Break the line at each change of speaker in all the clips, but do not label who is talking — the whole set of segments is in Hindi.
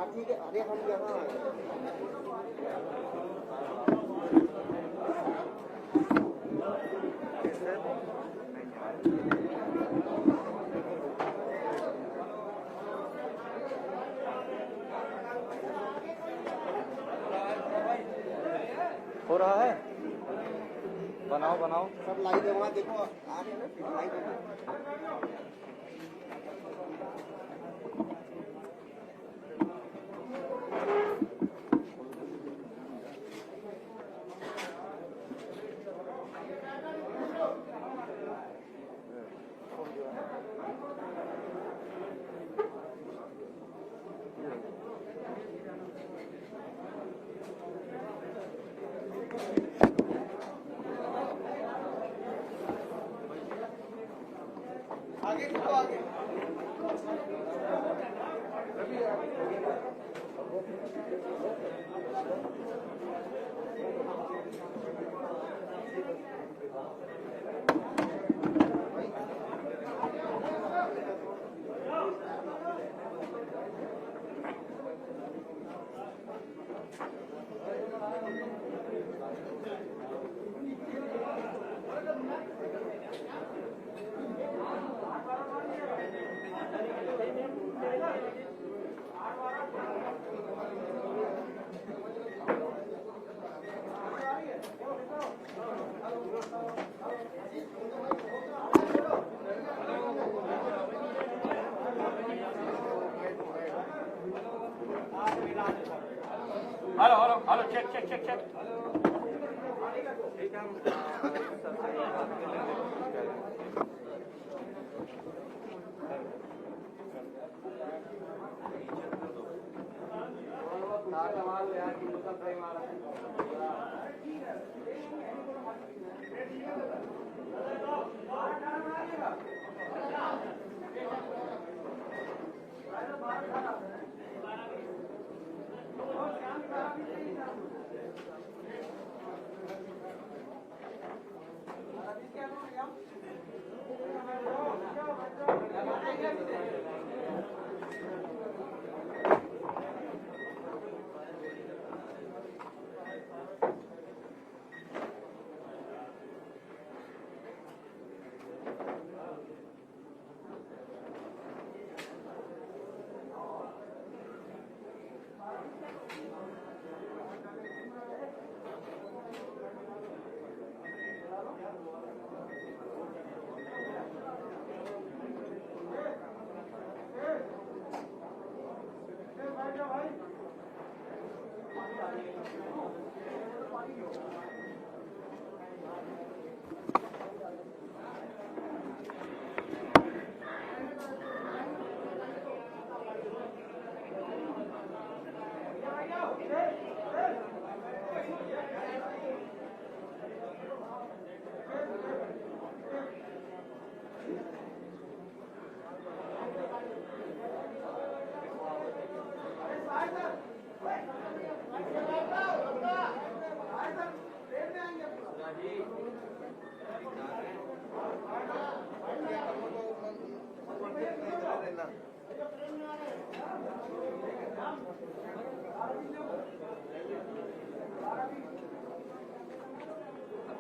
ठीक है, अरे हम यहाँ
हो रहा है। बनाओ बनाओ
सब लाइव है, वहाँ देखो आ रहे हैं ना, लाइव है। आगे चलो आगे।
Hello hello hello check check check check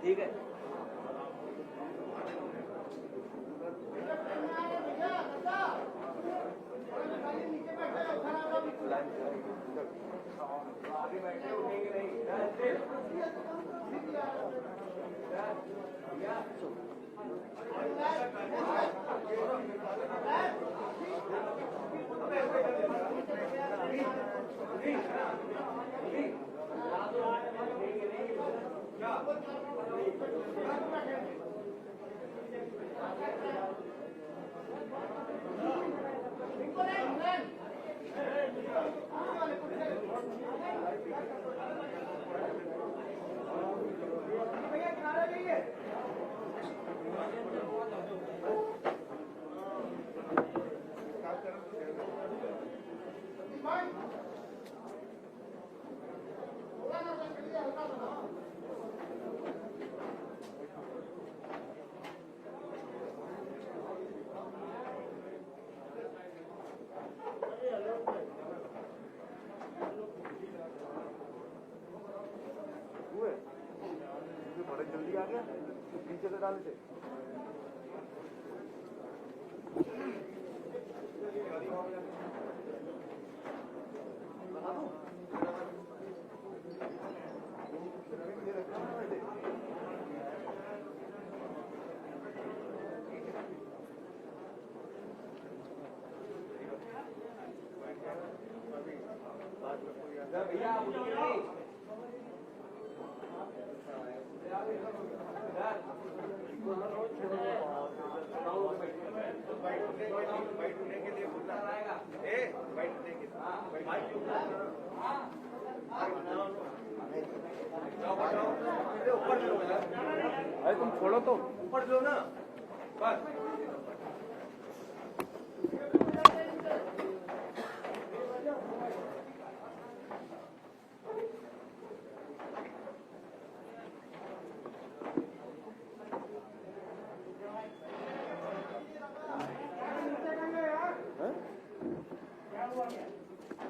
ठीक है। आगे बैठे उठेंगे नहीं। बड़ा जल्दी आ गया, पीछे से डाले थे। भैया आप उठिए नहीं। अरे तुम छोड़ो तो ऊपर लो ना बस।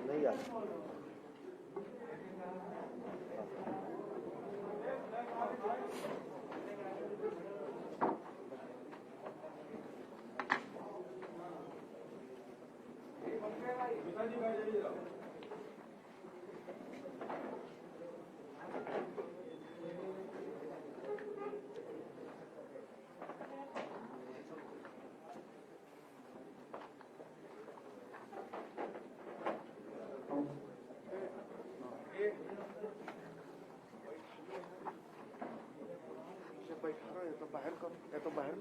नहीं यार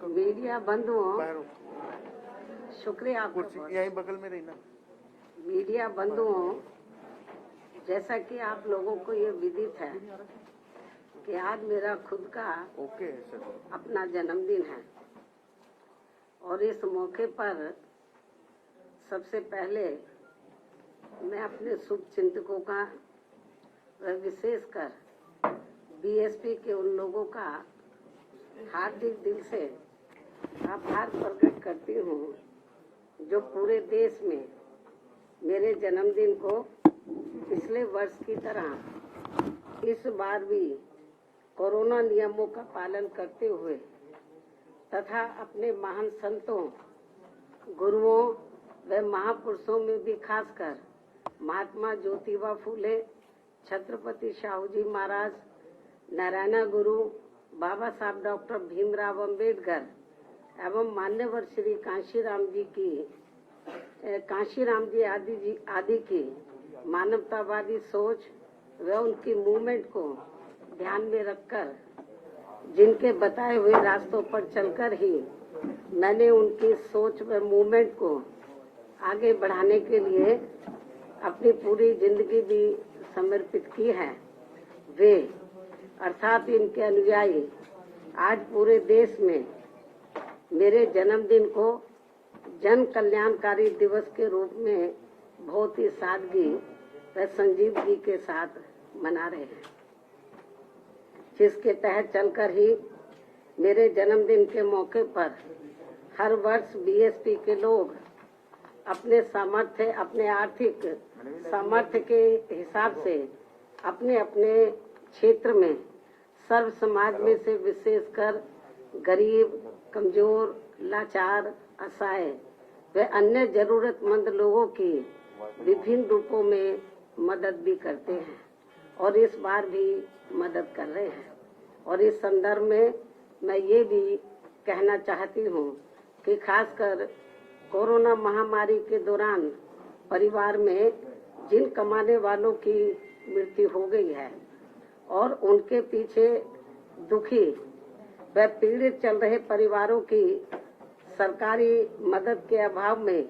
मीडिया बंधुओं, शुक्रिया आपका।
यहीं बगल में रहना।
मीडिया बंधुओं, जैसा कि आप लोगों को ये विदित है कि आज मेरा खुद का अपना जन्मदिन है और इस मौके पर सबसे पहले मैं अपने शुभ चिंतकों का व विशेषकर बीएसपी के उन लोगों का हार्दिक दिल से आभार प्रकट करती हूँ जो पूरे देश में मेरे जन्मदिन को पिछले वर्ष की तरह इस बार भी कोरोना नियमों का पालन करते हुए तथा अपने महान संतों, गुरुओं व महापुरुषों में भी खासकर महात्मा ज्योतिबा फूले, छत्रपति शाहू जी महाराज, नारायण गुरु, बाबा साहब डॉक्टर भीमराव अंबेडकर एवं मान्यवर श्री कांशीराम जी आदि की मानवतावादी सोच व उनकी मूवमेंट को ध्यान में रखकर जिनके बताए हुए रास्तों पर चलकर ही मैंने उनकी सोच व मूवमेंट को आगे बढ़ाने के लिए अपनी पूरी जिंदगी भी समर्पित की है, वे अर्थात इनके अनुयायी आज पूरे देश में मेरे जन्मदिन को जन कल्याणकारी दिवस के रूप में बहुत ही सादगी व संजीदगी के साथ मना रहे हैं, जिसके तहत चलकर ही मेरे जन्मदिन के मौके पर हर वर्ष बीएसपी के लोग अपने सामर्थ्य, अपने आर्थिक सामर्थ्य के हिसाब से अपने अपने क्षेत्र में सर्व समाज में से विशेषकर गरीब, कमजोर, लाचार, असहाय व अन्य जरूरतमंद लोगों की विभिन्न रूपों में मदद भी करते हैं और इस बार भी मदद कर रहे हैं। और इस संदर्भ में मैं ये भी कहना चाहती हूँ कि खासकर कोरोना महामारी के दौरान परिवार में जिन कमाने वालों की मृत्यु हो गई है और उनके पीछे दुखी व पीड़ित चल रहे परिवारों की सरकारी मदद के अभाव में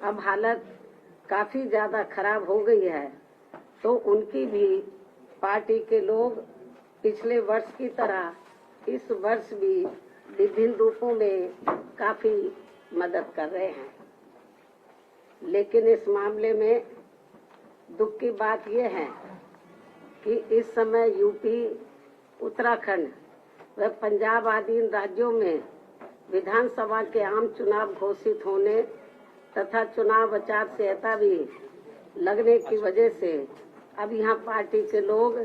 अब हालत काफी ज्यादा खराब हो गई है, तो उनकी भी पार्टी के लोग पिछले वर्ष की तरह इस वर्ष भी विभिन्न रूपों में काफी मदद कर रहे हैं। लेकिन इस मामले में दुख की बात यह है कि इस समय यूपी, उत्तराखंड व पंजाब आदि राज्यों में विधानसभा के आम चुनाव घोषित होने तथा चुनाव आचार संहिता भी लगने की वजह से अब यहाँ पार्टी के लोग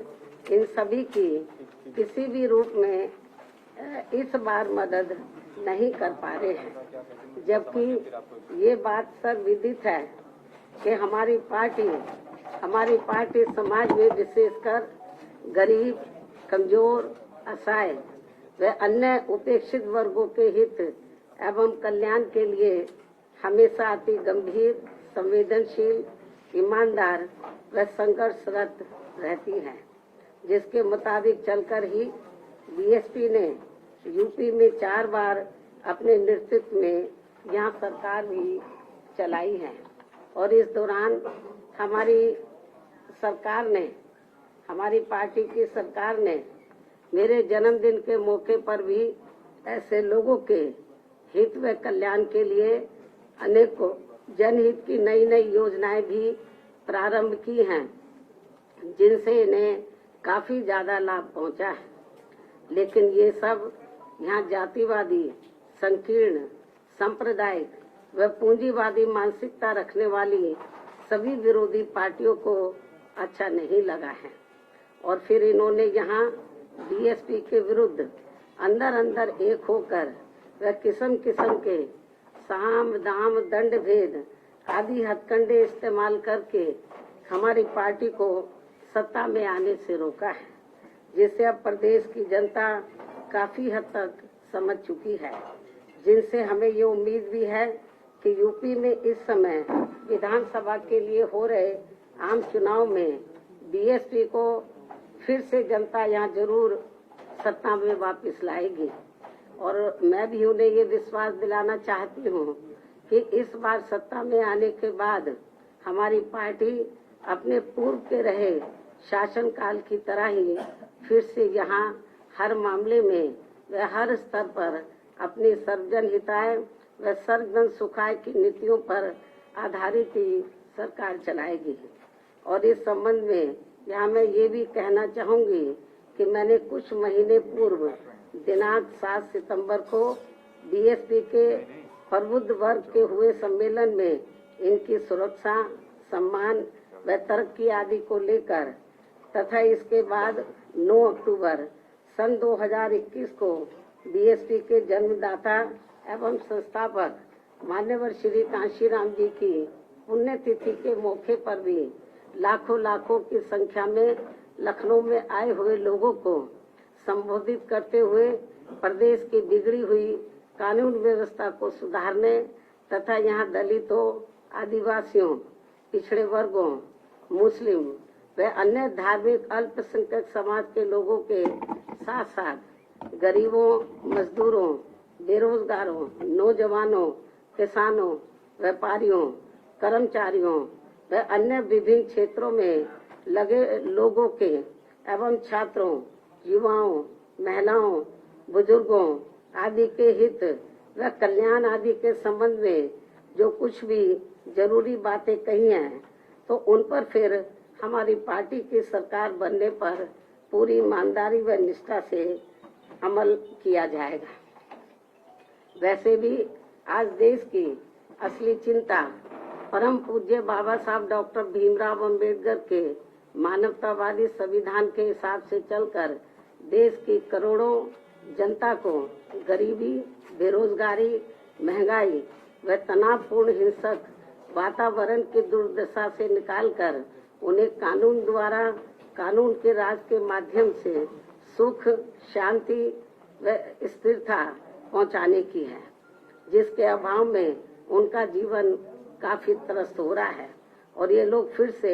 इन सभी की किसी भी रूप में इस बार मदद नहीं कर पा रहे हैं, जबकि ये बात सब विदित है कि हमारी पार्टी समाज में विशेषकर गरीब, कमजोर, असहाय व अन्य उपेक्षित वर्गों के हित एवं कल्याण के लिए हमेशा अति गंभीर, संवेदनशील, ईमानदार व संघर्षरत रहती है, जिसके मुताबिक चलकर ही बीएसपी ने यूपी में 4 बार अपने नेतृत्व में यहाँ सरकार भी चलाई है। और इस दौरान हमारी पार्टी की सरकार ने मेरे जन्मदिन के मौके पर भी ऐसे लोगों के हित व कल्याण के लिए अनेकों जनहित की नई नई योजनाएं भी प्रारंभ की हैं, जिनसे इन्हें काफी ज्यादा लाभ पहुंचा है। लेकिन ये सब यहाँ जातिवादी, संकीर्ण, सांप्रदायिक व पूंजीवादी मानसिकता रखने वाली सभी विरोधी पार्टियों को अच्छा नहीं लगा है और फिर इन्होंने यहाँ बीएसपी के विरुद्ध अंदर अंदर एक होकर व किस्म किस्म के साम, दाम, दंड भेद आदि हथकंडे इस्तेमाल करके हमारी पार्टी को सत्ता में आने से रोका है, जिससे अब प्रदेश की जनता काफी हद तक समझ चुकी है, जिनसे हमें ये उम्मीद भी है कि यूपी में इस समय विधानसभा के लिए हो रहे आम चुनाव में बीएसपी को फिर से जनता यहाँ जरूर सत्ता में वापस लाएगी। और मैं भी उन्हें ये विश्वास दिलाना चाहती हूँ कि इस बार सत्ता में आने के बाद हमारी पार्टी अपने पूर्व के रहे शासनकाल की तरह ही फिर से यहाँ हर मामले में व हर स्तर पर अपनी सर्वजन हिताय व सर्वजन सुखाय की नीतियों पर आधारित ही सरकार चलाएगी। और इस संबंध में यहाँ मैं ये भी कहना चाहूंगी कि मैंने कुछ महीने पूर्व दिनांक 7 सितंबर को बीएसपी के प्रबुद्ध वर्ग के हुए सम्मेलन में इनकी सुरक्षा, सम्मान व तरक्की आदि को लेकर तथा इसके बाद 9 अक्टूबर सन 2021 को बीएसपी के जन्मदाता एवं संस्थापक मान्यवर श्री कांशीराम जी की पुण्यतिथि के मौके पर भी लाखों की संख्या में लखनऊ में आए हुए लोगों को संबोधित करते हुए प्रदेश की बिगड़ी हुई कानून व्यवस्था को सुधारने तथा यहाँ दलितों, आदिवासियों, पिछड़े वर्गों, मुस्लिम व अन्य धार्मिक अल्पसंख्यक समाज के लोगों के साथ साथ गरीबों, मजदूरों, बेरोजगारों, नौजवानों, किसानों, व्यापारियों, कर्मचारियों व अन्य विभिन्न क्षेत्रों में लगे लोगों के एवं छात्रों, युवाओं, महिलाओं, बुजुर्गों आदि के हित व कल्याण आदि के संबंध में जो कुछ भी जरूरी बातें कही हैं, तो उन पर फिर हमारी पार्टी की सरकार बनने पर पूरी ईमानदारी व निष्ठा से अमल किया जाएगा। वैसे भी आज देश की असली चिंता परम पूज्य बाबा साहब डॉक्टर भीमराव अंबेडकर के मानवतावादी संविधान के हिसाब से चलकर देश की करोड़ों जनता को गरीबी, बेरोजगारी, महंगाई व तनावपूर्ण हिंसक वातावरण की दुर्दशा से निकालकर उन्हें कानून के राज के माध्यम से सुख, शांति व स्थिरता पहुंचाने की है, जिसके अभाव में उनका जीवन काफी त्रस्त हो रहा है और ये लोग फिर से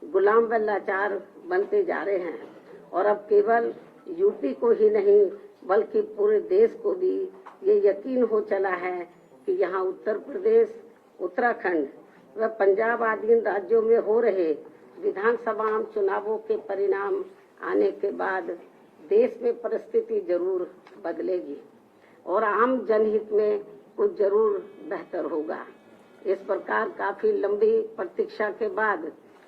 गुलाम व लाचार बनते जा रहे हैं। और अब केवल यूपी को ही नहीं बल्कि पूरे देश को भी ये यकीन हो चला है कि यहाँ उत्तर प्रदेश, उत्तराखंड व पंजाब आदि राज्यों में हो रहे विधानसभा चुनावों के परिणाम आने के बाद देश में परिस्थिति जरूर बदलेगी और आम जनहित में कुछ जरूर बेहतर होगा। इस प्रकार काफी लंबी प्रतीक्षा के बाद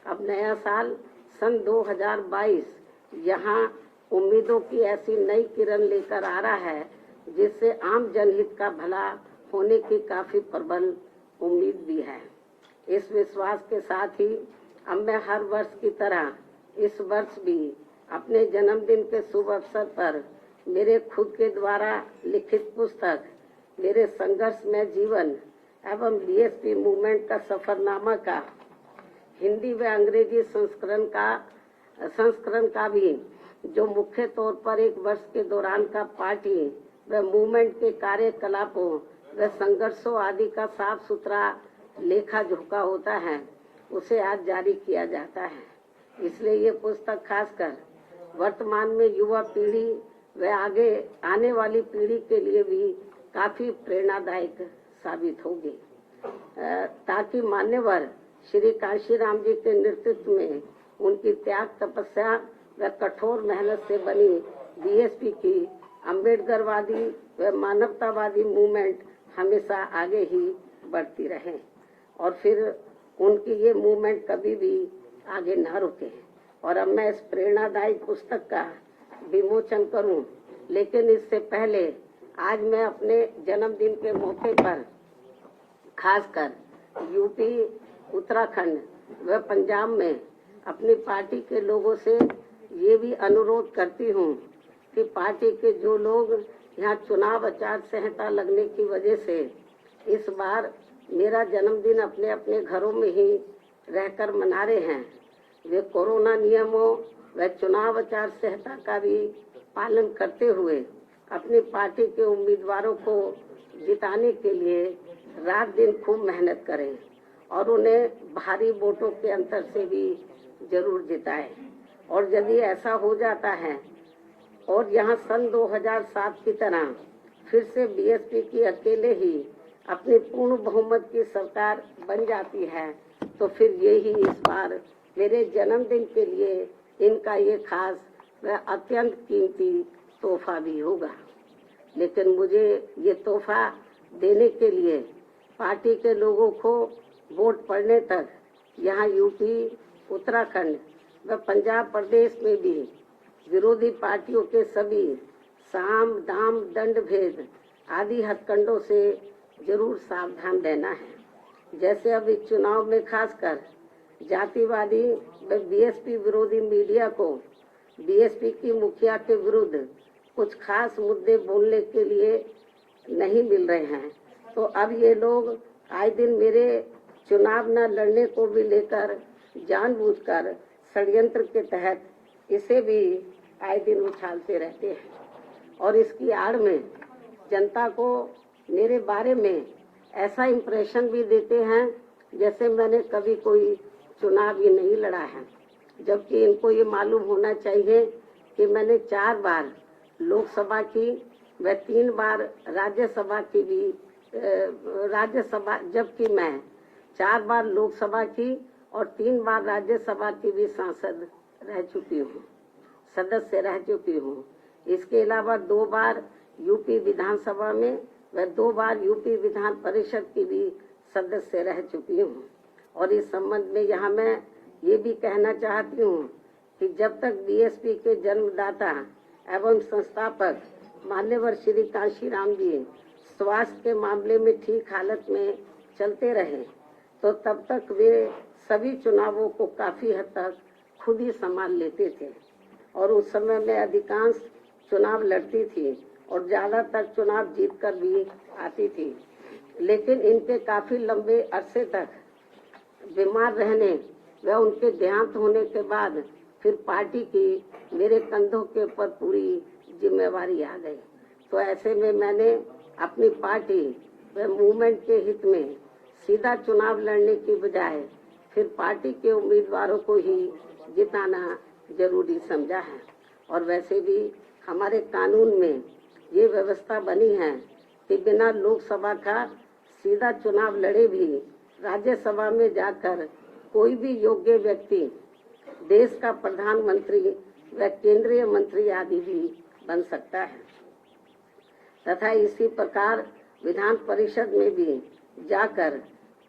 अब नया साल सन 2022 यहाँ उम्मीदों की ऐसी नई किरण लेकर आ रहा है जिससे आम जनहित का भला होने की काफी प्रबल उम्मीद भी है। इस विश्वास के साथ ही अब मैं हर वर्ष की तरह इस वर्ष भी अपने जन्मदिन के शुभ अवसर पर मेरे खुद के द्वारा लिखित पुस्तक मेरे संघर्षमय जीवन एवं बीएसपी मूवमेंट का सफरनामा का हिंदी व अंग्रेजी संस्करण का भी, जो मुख्य तौर पर एक वर्ष के दौरान का पार्टी व मूवमेंट के कार्यकलापों व संघर्षों आदि का साफ सुथरा लेखा जोखा होता है, उसे आज जारी किया जाता है। इसलिए ये पुस्तक खासकर वर्तमान में युवा पीढ़ी व आगे आने वाली पीढ़ी के लिए भी काफी प्रेरणादायक साबित होगी, ताकि मान्यवर श्री कांशीराम जी के नेतृत्व में उनकी त्याग, तपस्या व कठोर मेहनत से बनी बीएसपी की अम्बेडकरवादी व मानवतावादी मूवमेंट हमेशा आगे ही बढ़ती रहे और फिर उनकी ये मूवमेंट कभी भी आगे न रुके। और अब मैं इस प्रेरणादायी पुस्तक का विमोचन करूं, लेकिन इससे पहले आज मैं अपने जन्मदिन के मौके पर खासकर यूपी, उत्तराखंड व पंजाब में अपनी पार्टी के लोगों से ये भी अनुरोध करती हूँ कि पार्टी के जो लोग यहाँ चुनाव आचार संहिता लगने की वजह से इस बार मेरा जन्मदिन अपने अपने घरों में ही रहकर मना रहे हैं, वे कोरोना नियमों व चुनाव आचार संहिता का भी पालन करते हुए अपनी पार्टी के उम्मीदवारों को जिताने के लिए रात दिन खूब मेहनत करें और उन्हें भारी वोटों के अंतर से भी जरूर जिताएं। और यदि ऐसा हो जाता है और यहाँ सन 2007 की तरह फिर से बीएसपी की अकेले ही अपनी पूर्ण बहुमत की सरकार बन जाती है, तो फिर ये ही इस बार मेरे जन्मदिन के लिए इनका ये खास व अत्यंत कीमती तोहफा भी होगा। लेकिन मुझे ये तोहफा देने के लिए पार्टी के लोगों को वोट पड़ने तक यहाँ यूपी, उत्तराखंड व पंजाब प्रदेश में भी विरोधी पार्टियों के सभी साम, दाम, दंड भेद आदि हथकंडों से जरूर सावधान रहना है। जैसे अब इस चुनाव में खासकर जातिवादी व बीएसपी विरोधी मीडिया को बीएसपी की मुखिया के विरुद्ध कुछ खास मुद्दे बोलने के लिए नहीं मिल रहे हैं, तो अब ये लोग आए दिन मेरे चुनाव न लड़ने को भी लेकर जानबूझकर षड्यंत्र के तहत इसे भी आए दिन उछालते रहते हैं और इसकी आड़ में जनता को मेरे बारे में ऐसा इम्प्रेशन भी देते हैं जैसे मैंने कभी कोई चुनाव ही नहीं लड़ा है, जबकि इनको ये मालूम होना चाहिए कि मैंने 4 बार लोकसभा की व 3 बार राज्यसभा की भी जबकि मैं 4 बार लोकसभा की और 3 बार राज्यसभा की भी सांसद रह चुकी हूँ, सदस्य रह चुकी हूँ। इसके अलावा 2 बार यूपी विधानसभा में व 2 बार यूपी विधान परिषद की भी सदस्य रह चुकी हूँ। और इस संबंध में यहाँ मैं ये भी कहना चाहती हूँ कि जब तक बीएसपी के जन्मदाता एवं संस्थापक मान्यवर श्री कांशीराम जी स्वास्थ्य के मामले में ठीक हालत में चलते रहे, तो तब तक वे सभी चुनावों को काफी हद तक खुद ही संभाल लेते थे और उस समय में अधिकांश चुनाव लड़ती थी और ज्यादातर चुनाव जीतकर भी आती थी। लेकिन इनके काफी लंबे अरसे तक बीमार रहने व उनके देहांत होने के बाद फिर पार्टी की मेरे कंधों के ऊपर पूरी जिम्मेवारी आ गई। तो ऐसे में मैंने अपनी पार्टी व मूवमेंट के हित में सीधा चुनाव लड़ने की बजाय फिर पार्टी के उम्मीदवारों को ही जिताना जरूरी समझा है। और वैसे भी हमारे कानून में ये व्यवस्था बनी है कि बिना लोकसभा का सीधा चुनाव लड़े भी राज्यसभा में जाकर कोई भी योग्य व्यक्ति देश का प्रधानमंत्री व केंद्रीय मंत्री आदि भी बन सकता है तथा इसी प्रकार विधान परिषद में भी जाकर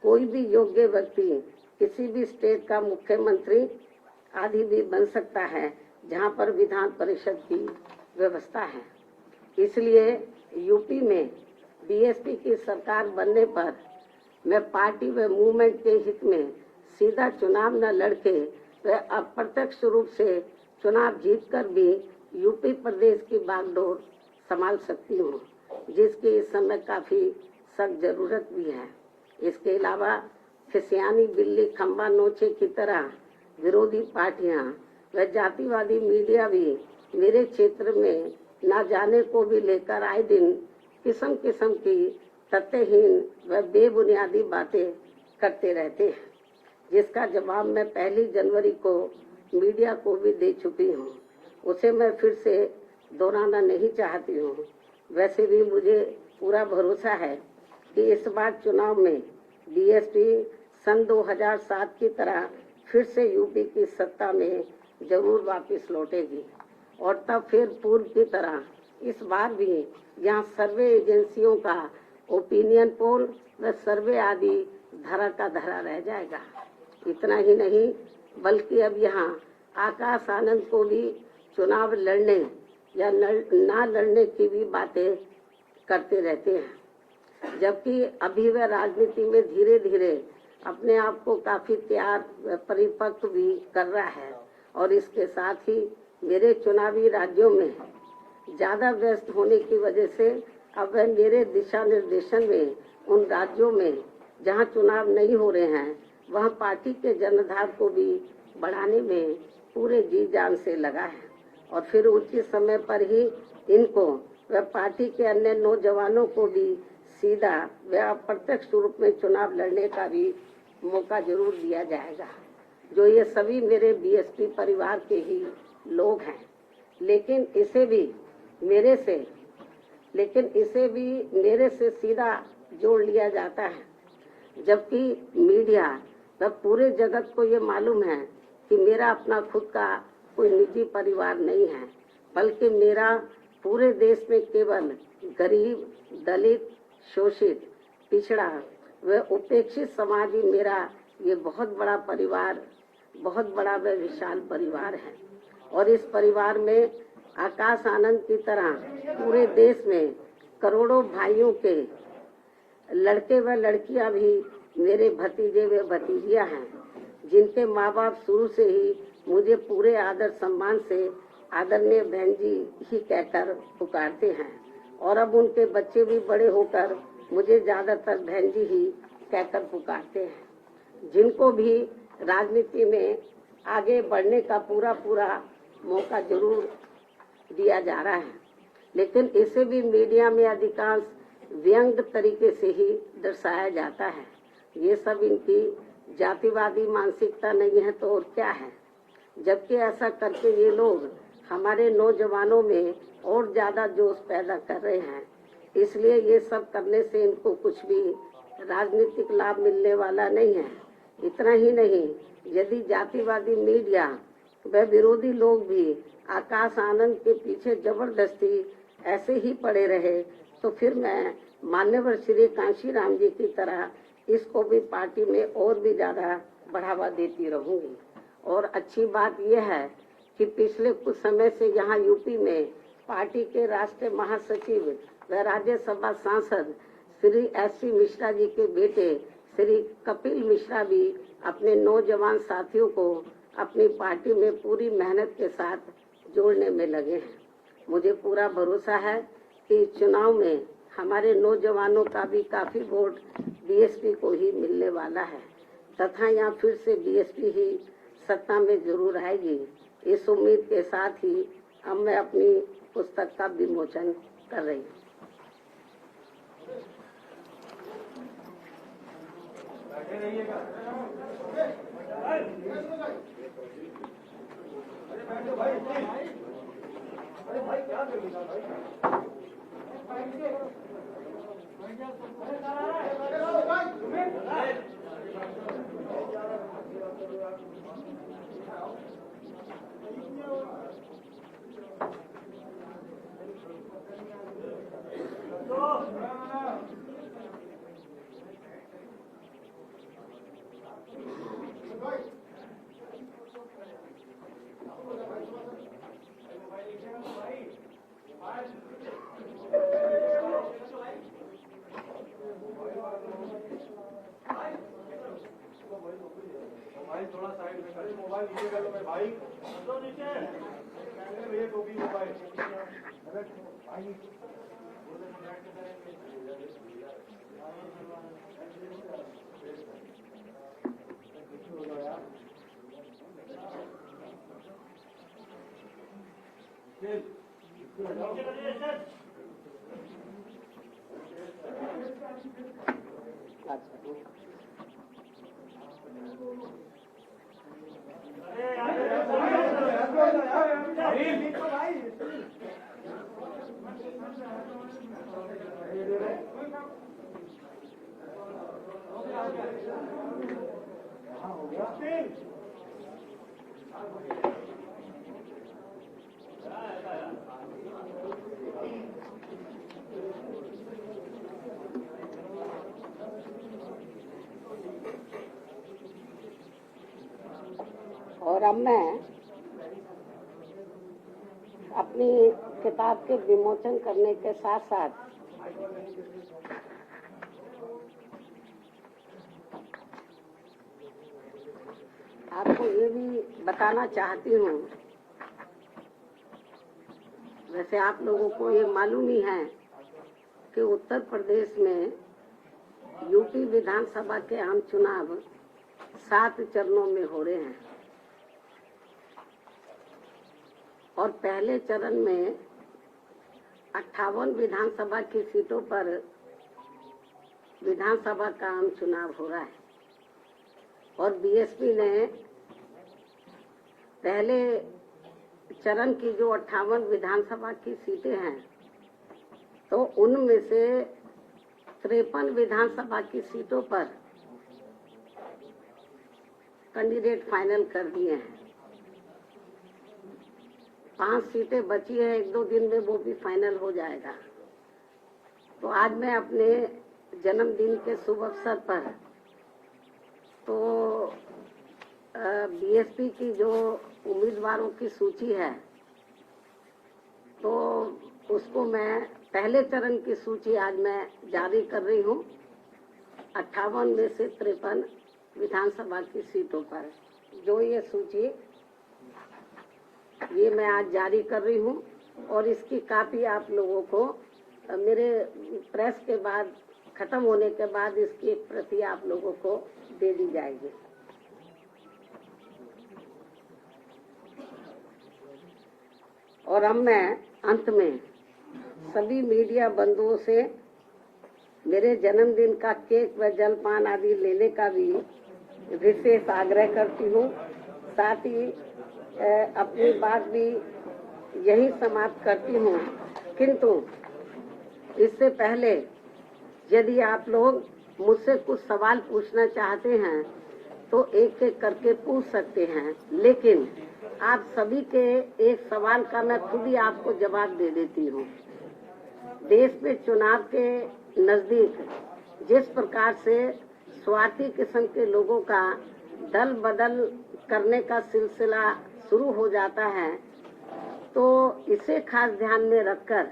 कोई भी योग्य व्यक्ति किसी भी स्टेट का मुख्यमंत्री आदि भी बन सकता है जहां पर विधान परिषद की व्यवस्था है। इसलिए यूपी में बीएसपी की सरकार बनने पर मैं पार्टी व मूवमेंट के हित में सीधा चुनाव न लड़के व अप्रत्यक्ष रूप से चुनाव जीतकर भी यूपी प्रदेश की बागडोर संभाल सकती हूँ, जिसकी इस समय काफी सख्त जरूरत भी है। इसके अलावा खिसियानी बिल्ली खंबा नोचे की तरह विरोधी पार्टियां व जातिवादी मीडिया भी मेरे क्षेत्र में न जाने को भी लेकर आए दिन किस्म किस्म की तथ्यहीन व बेबुनियादी बातें करते रहते हैं, जिसका जवाब मैं 1 जनवरी को मीडिया को भी दे चुकी हूँ। उसे मैं फिर से दोहराना नहीं चाहती हूँ। वैसे भी मुझे पूरा भरोसा है कि इस बार चुनाव में बीएसपी सन 2007 की तरह फिर से यूपी की सत्ता में जरूर वापस लौटेगी और तब फिर पूर्व की तरह इस बार भी यहाँ सर्वे एजेंसियों का ओपिनियन पोल व सर्वे आदि धरा का धरा रह जाएगा। इतना ही नहीं बल्कि अब यहाँ आकाश आनंद को भी चुनाव लड़ने या ना लड़ने की भी बातें करते रहते हैं, जबकि अभी वह राजनीति में धीरे धीरे अपने आप को काफी तैयार व परिपक्व भी कर रहा है और इसके साथ ही मेरे चुनावी राज्यों में ज्यादा व्यस्त होने की वजह से अब वह मेरे दिशा निर्देशन में उन राज्यों में जहां चुनाव नहीं हो रहे हैं वहां पार्टी के जनाधार को भी बढ़ाने में पूरे जी जान से लगा है और फिर उचित समय पर ही इनको व पार्टी के अन्य नौजवानों को भी सीधा व अप्रत्यक्ष रूप में चुनाव लड़ने का भी मौका जरूर दिया जाएगा, जो ये सभी मेरे बीएसपी परिवार के ही लोग हैं। लेकिन इसे भी मेरे से सीधा जोड़ लिया जाता है, जबकि मीडिया व पूरे जगत को ये मालूम है कि मेरा अपना खुद का कोई निजी परिवार नहीं है, बल्कि मेरा पूरे देश में केवल गरीब, दलित, शोषित, पिछड़ा व उपेक्षित समाज ही मेरा ये बहुत बड़ा व विशाल परिवार है। और इस परिवार में आकाश आनंद की तरह पूरे देश में करोड़ों भाइयों के लड़के व लड़कियां भी मेरे भतीजे व भतीजियां हैं, जिनके माँ बाप शुरू से ही मुझे पूरे आदर सम्मान से आदरणीय बहन जी ही कहकर पुकारते हैं और अब उनके बच्चे भी बड़े होकर मुझे ज्यादातर बहन जी ही कहकर पुकारते हैं, जिनको भी राजनीति में आगे बढ़ने का पूरा मौका जरूर दिया जा रहा है। लेकिन इसे भी मीडिया में अधिकांश व्यंग तरीके से ही दर्शाया जाता है। ये सब इनकी जातिवादी मानसिकता नहीं है तो और क्या है, जबकि ऐसा करके ये लोग हमारे नौजवानों में और ज्यादा जोश पैदा कर रहे हैं। इसलिए ये सब करने से इनको कुछ भी राजनीतिक लाभ मिलने वाला नहीं है। इतना ही नहीं, यदि जातिवादी मीडिया व विरोधी लोग भी आकाश आनंद के पीछे जबरदस्ती ऐसे ही पड़े रहे तो फिर मैं मान्यवर श्री कांशीराम जी की तरह इसको भी पार्टी में और भी ज्यादा बढ़ावा देती रहूंगी। और अच्छी बात यह है कि पिछले कुछ समय से यहाँ यूपी में पार्टी के राष्ट्रीय महासचिव व राज्यसभा सांसद श्री एस.सी. मिश्रा जी के बेटे श्री कपिल मिश्रा भी अपने नौजवान साथियों को अपनी पार्टी में पूरी मेहनत के साथ जोड़ने में लगे हैं। मुझे पूरा भरोसा है कि चुनाव में हमारे नौजवानों का भी काफी वोट बीएसपी को ही मिलने वाला है तथा यहाँ फिर से बीएसपी ही सत्ता में जरूर आएगी। इस उम्मीद के साथ ही अब मैं अपनी पुस्तक का विमोचन कर रही हूँ।
मोबाइल थोड़ा साइड में कर, मोबाइल नीचे कर लो मैं भाई, तो नीचे भैया टोपी मोबाइल भाई
और अब मैं अपनी किताब के विमोचन करने के साथ साथ आपको ये भी बताना चाहती हूँ, वैसे आप लोगों को ये मालूम ही है कि उत्तर प्रदेश में यूपी विधानसभा के आम चुनाव 7 चरणों में हो रहे हैं और पहले चरण में 58 विधानसभा की सीटों पर विधानसभा का आम चुनाव हो रहा है और बीएसपी ने पहले चरण की जो 58 विधानसभा की सीटें हैं तो उनमें से 53 विधानसभा की सीटों पर कैंडिडेट फाइनल कर दिए हैं। 5 सीटें बची है, 1-2 दिन में वो भी फाइनल हो जाएगा। तो आज मैं अपने जन्मदिन के शुभ अवसर पर तो बीएसपी की जो उम्मीदवारों की सूची है तो उसको मैं पहले चरण की सूची आज मैं जारी कर रही हूँ। 58 में से 53 विधानसभा की सीटों पर जो ये सूची ये मैं आज जारी कर रही हूँ और इसकी कॉपी आप लोगों को मेरे प्रेस के बाद खत्म होने के बाद इसकी एक प्रति आप लोगों को दे दी जाएगी। और अब मैं अंत में सभी मीडिया बंधुओं से मेरे जन्मदिन का केक व जलपान आदि लेने का भी विशेष आग्रह करती हूँ। साथ ही अपनी बात भी यही समाप्त करती हूँ, किंतु इससे पहले यदि आप लोग मुझसे कुछ सवाल पूछना चाहते हैं तो एक एक करके पूछ सकते हैं, लेकिन आप सभी के एक सवाल का मैं खुद ही आपको जवाब दे देती हूँ। देश में चुनाव के नजदीक जिस प्रकार से स्वार्थी किस्म के लोगों का दल बदल करने का सिलसिला शुरू हो जाता है, तो इसे खास ध्यान में रखकर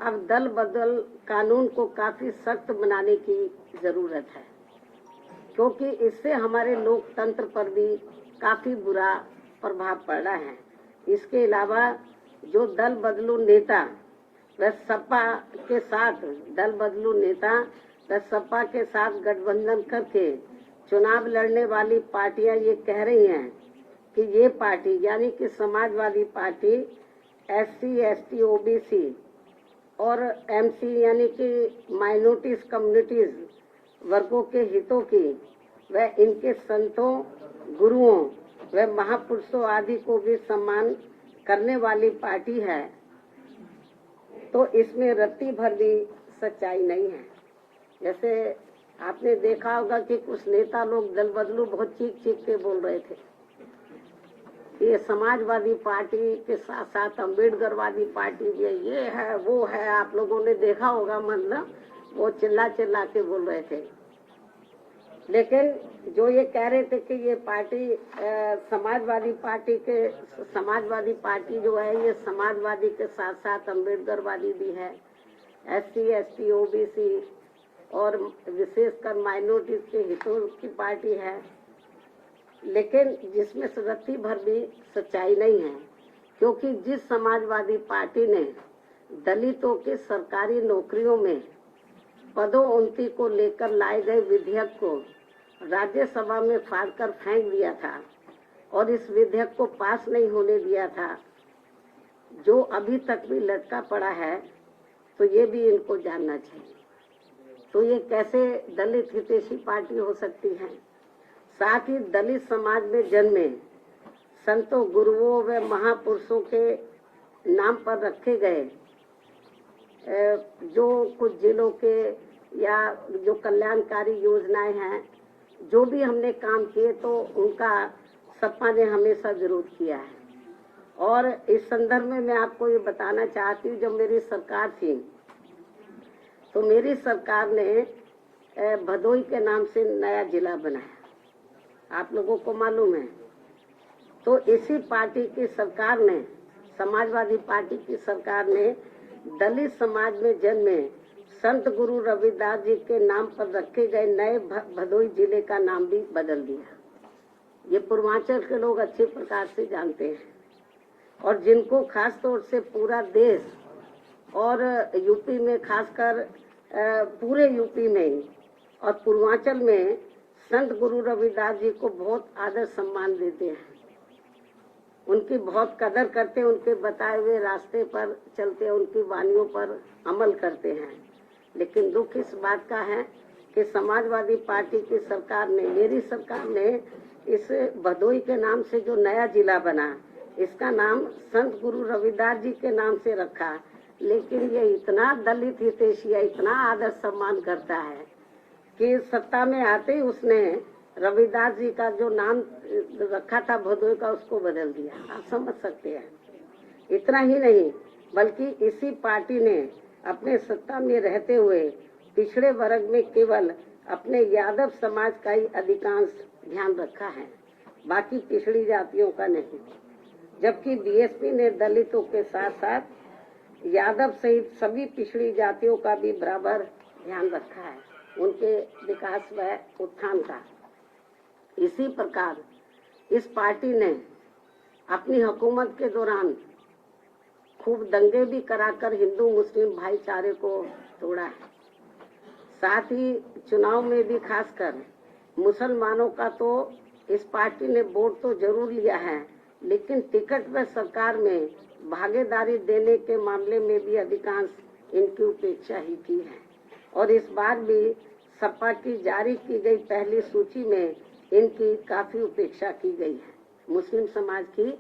अब दल बदल कानून को काफी सख्त बनाने की जरूरत है। क्योंकि इससे हमारे लोकतंत्र पर भी काफी बुरा प्रभाव पड़ रहा है। इसके अलावा जो दल बदलू नेता व सपा के साथ सपा के साथ गठबंधन करके चुनाव लड़ने वाली पार्टियां ये कह रही हैं कि ये पार्टी यानी कि Samajwadi party SC, ST, OBC और MC यानी कि माइनॉरिटीज कम्युनिटीज वर्गों के हितों की व इनके संतों, गुरुओं व महापुरुषों आदि को भी सम्मान करने वाली पार्टी है, तो इसमें रत्ती भर भी सच्चाई नहीं है। जैसे आपने देखा होगा कि कुछ नेता लोग दल बदलू बहुत चीख चीख के बोल रहे थे, ये समाजवादी पार्टी के साथ साथ अम्बेडकरवादी पार्टी भी है, ये है वो है। आप लोगों ने देखा होगा, मतलब वो चिल्ला चिल्ला के बोल रहे थे। लेकिन जो ये कह रहे थे कि ये पार्टी समाजवादी पार्टी जो है ये समाजवादी के साथ साथ अम्बेडकरवादी भी है, SC, ST, OBC और विशेषकर माइनॉरिटीज के हितों की पार्टी है, लेकिन जिसमें रत्ती भर भी सच्चाई नहीं है। क्योंकि जिस समाजवादी पार्टी ने दलितों के सरकारी नौकरियों में पदोन्नति को लेकर लाए गए विधेयक को राज्यसभा में फाड़कर फेंक दिया था और इस विधेयक को पास नहीं होने दिया था, जो अभी तक भी लटका पड़ा है, तो ये भी इनको जानना चाहिए। तो ये कैसे दलित हितैषी पार्टी हो सकती है? साथ ही दलित समाज में जन्मे संतों, गुरुओं व महापुरुषों के नाम पर रखे गए जो कुछ जिलों के या जो कल्याणकारी योजनाएं हैं, जो भी हमने काम किए, तो उनका सपा ने हमेशा विरोध किया है। और इस संदर्भ में मैं आपको ये बताना चाहती हूँ, जब मेरी सरकार थी तो मेरी सरकार ने भदोई के नाम से नया जिला बनाया, आप लोगों को मालूम है। तो इसी पार्टी की सरकार ने, समाजवादी पार्टी की सरकार ने दलित समाज में जन्मे संत गुरु रविदास जी के नाम पर रखे गए नए भदोई जिले का नाम भी बदल दिया। ये पूर्वांचल के लोग अच्छे प्रकार से जानते हैं, और जिनको खास तौर से पूरा देश और यूपी में, खासकर पूरे यूपी में और पूर्वांचल में संत गुरु रविदास जी को बहुत आदर सम्मान देते हैं, उनकी बहुत कदर करते हैं, उनके बताए हुए रास्ते पर चलते हैं, उनकी वाणियों पर अमल करते हैं। लेकिन दुख इस बात का है कि समाजवादी पार्टी की सरकार ने, मेरी सरकार ने इस भदोई के नाम से जो नया जिला बना, इसका नाम संत गुरु रविदास जी के नाम से रखा। लेकिन ये इतना दलित हितैषी है, इतना आदर सम्मान करता है कि सत्ता में आते ही उसने रविदास जी का जो नाम रखा था भदोई का, उसको बदल दिया। आप समझ सकते हैं। इतना ही नहीं, बल्कि इसी पार्टी ने अपने सत्ता में रहते हुए पिछड़े वर्ग में केवल अपने यादव समाज का ही अधिकांश ध्यान रखा है, बाकी पिछड़ी जातियों का नहीं। जबकि बीएसपी ने दलितों के साथ साथ यादव सहित सभी पिछड़ी जातियों का भी बराबर ध्यान रखा है, उनके विकास व उत्थान का। इसी प्रकार इस पार्टी ने अपनी हुकूमत के दौरान खूब दंगे भी कराकर हिंदू मुस्लिम भाईचारे को तोड़ा है। साथ ही चुनाव में भी खासकर मुसलमानों का तो इस पार्टी ने वोट तो जरूर लिया है, लेकिन टिकट व सरकार में भागीदारी देने के मामले में भी अधिकांश इनकी उपेक्षा ही की है। और इस बार भी सपा की जारी की गई पहली सूची में इनकी काफी उपेक्षा की गई है। मुस्लिम समाज की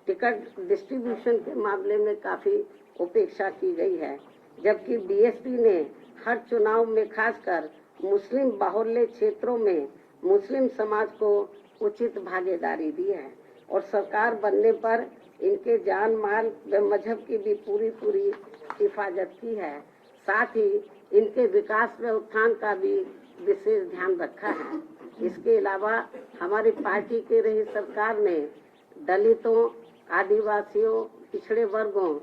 टिकट डिस्ट्रीब्यूशन के मामले में काफी उपेक्षा की गई है, जबकि बीएसपी ने हर चुनाव में खासकर मुस्लिम बाहुल्य क्षेत्रों में मुस्लिम समाज को उचित भागीदारी दी है और सरकार बनने पर इनके जान माल व मजहब की भी पूरी हिफाजत की है। साथ ही इनके विकास व उत्थान का भी विशेष ध्यान रखा है। इसके अलावा हमारी पार्टी की रही सरकार ने दलितों, आदिवासियों, पिछड़े वर्गों,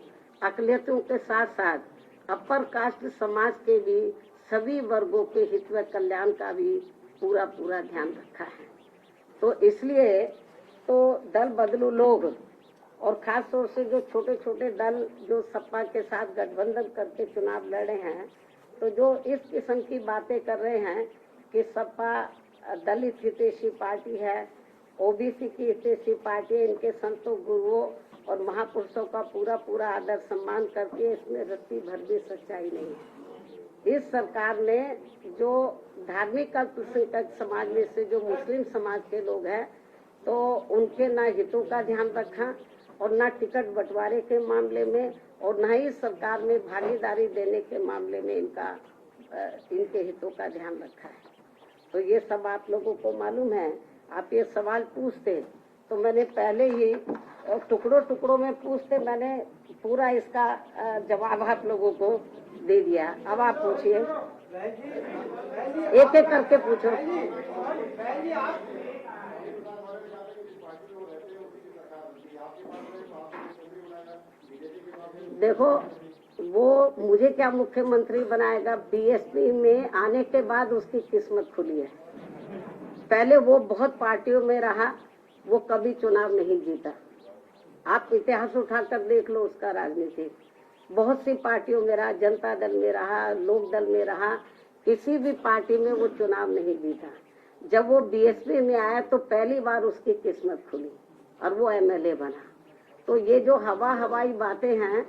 अकलियतों के साथ साथ अपर कास्ट समाज के भी सभी वर्गों के हित व कल्याण का भी पूरा ध्यान रखा है। तो इसलिए तो दल बदलू लोग और खास तौर से जो छोटे छोटे दल जो सपा के साथ गठबंधन करके चुनाव लड़े हैं, तो जो इस किस्म की बातें कर रहे हैं कि सपा दलित हितैषी पार्टी है, ओबीसी की हितैषी पार्टी है, इनके संतों गुरुओं और महापुरुषों का पूरा आदर सम्मान करके इसमें रत्ती भर भी सच्चाई नहीं है। इस सरकार ने जो धार्मिक अल्पसंख्यक समाज में से जो मुस्लिम समाज के लोग हैं, तो उनके ना हितों का ध्यान रखा और ना टिकट बंटवारे के मामले में और ना ही सरकार में भागीदारी देने के मामले में इनके हितों का ध्यान रखा है। तो ये सब आप लोगों को मालूम है। आप ये सवाल पूछते तो मैंने पहले ही टुकड़ों में पूछते, मैंने पूरा इसका जवाब आप लोगों को दे दिया। अब आप पूछिए, एक एक करके पूछो। देखो, वो मुझे क्या मुख्यमंत्री बनाएगा, बीएसपी में आने के बाद उसकी किस्मत खुली है। पहले वो बहुत पार्टियों में रहा, वो कभी चुनाव नहीं जीता। आप इतिहास उठाकर देख लो उसका राजनीति। बहुत सी पार्टियों में रहा, जनता दल में रहा, लोक दल में रहा, किसी भी पार्टी में वो चुनाव नहीं जीता। जब वो बीएसपी में आया तो पहली बार उसकी किस्मत खुली और वो एमएलए बना। तो ये जो हवाई बातें हैं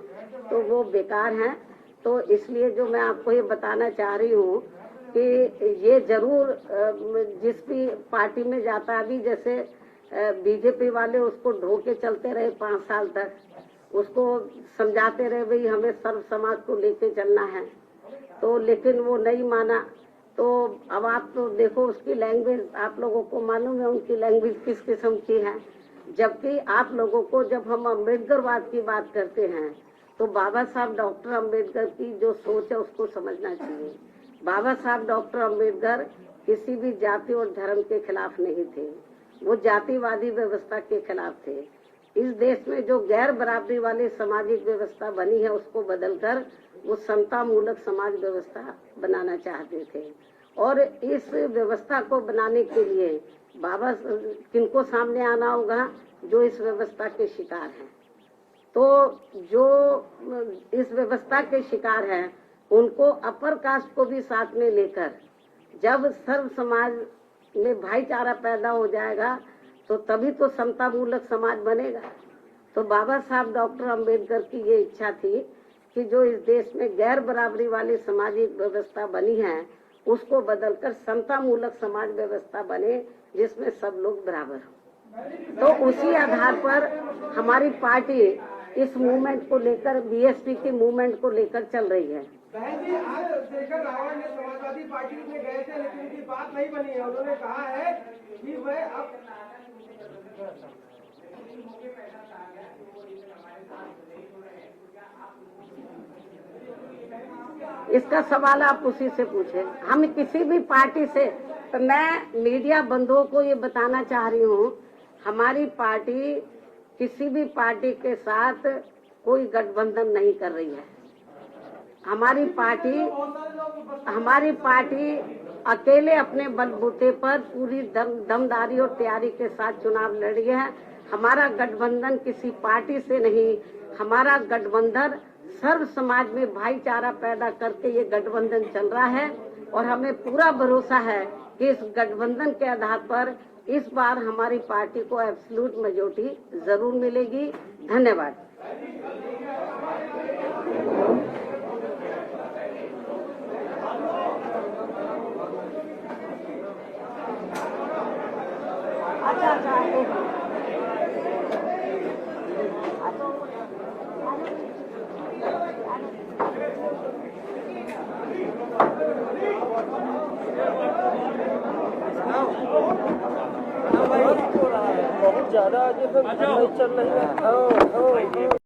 तो वो बेकार हैं। तो इसलिए जो मैं आपको ये बताना चाह रही हूँ कि ये जरूर जिस भी पार्टी में जाता, अभी जैसे बीजेपी वाले उसको ढो के चलते रहे 5 साल तक, उसको समझाते रहे भाई हमें सर्व समाज को लेके चलना है, तो लेकिन वो नहीं माना। तो अब आप तो देखो उसकी लैंग्वेज, आप लोगों को मालूम है उनकी लैंग्वेज किस किस्म की है। जबकि आप लोगों को जब हम अम्बेडकरवाद की बात करते हैं तो बाबा साहब डॉक्टर अम्बेडकर की जो सोच है उसको समझना चाहिए। बाबा साहब डॉक्टर अम्बेडकर किसी भी जाति और धर्म के खिलाफ नहीं थे, वो जातिवादी व्यवस्था के खिलाफ थे। इस देश में जो गैर बराबरी वाली सामाजिक व्यवस्था बनी है उसको बदलकर वो समता मूलक समाज व्यवस्था बनाना चाहते थे। और इस व्यवस्था को बनाने के लिए बाबा किनको सामने आना होगा, जो इस व्यवस्था के शिकार हैं। तो जो इस व्यवस्था के शिकार हैं उनको अपर कास्ट को भी साथ में लेकर जब सर्व समाज में भाईचारा पैदा हो जाएगा तो तभी तो समता मूलक समाज बनेगा। तो बाबा साहब डॉक्टर अम्बेडकर की ये इच्छा थी कि जो इस देश में गैर बराबरी वाली सामाजिक व्यवस्था बनी है उसको बदलकर समता मूलक समाज व्यवस्था बने जिसमें सब लोग बराबर हो। तो उसी आधार पर हमारी पार्टी इस मूवमेंट को लेकर, बीएसपी की मूवमेंट को लेकर चल रही है।
बहन जी, आज शेखर रावण ने समाजवादी पार्टी में गए थे लेकिन उनकी बात नहीं बनी है। उन्होंने कहा है कि वह अब
इसका सवाल आप उसी से पूछे। हम किसी भी पार्टी से, तो मैं मीडिया बंधुओं को ये बताना चाह रही हूँ, हमारी पार्टी किसी भी पार्टी के साथ कोई गठबंधन नहीं कर रही है। हमारी पार्टी अकेले अपने बलबूते पर पूरी दमदारी और तैयारी के साथ चुनाव लड़ रही है। हमारा गठबंधन किसी पार्टी से नहीं, हमारा गठबंधन सर्व समाज में भाईचारा पैदा करके ये गठबंधन चल रहा है। और हमें पूरा भरोसा है कि इस गठबंधन के आधार पर इस बार हमारी पार्टी को एब्सोल्यूट मेजॉरिटी जरूर मिलेगी। धन्यवाद।
बहुत ज्यादा चल रही है।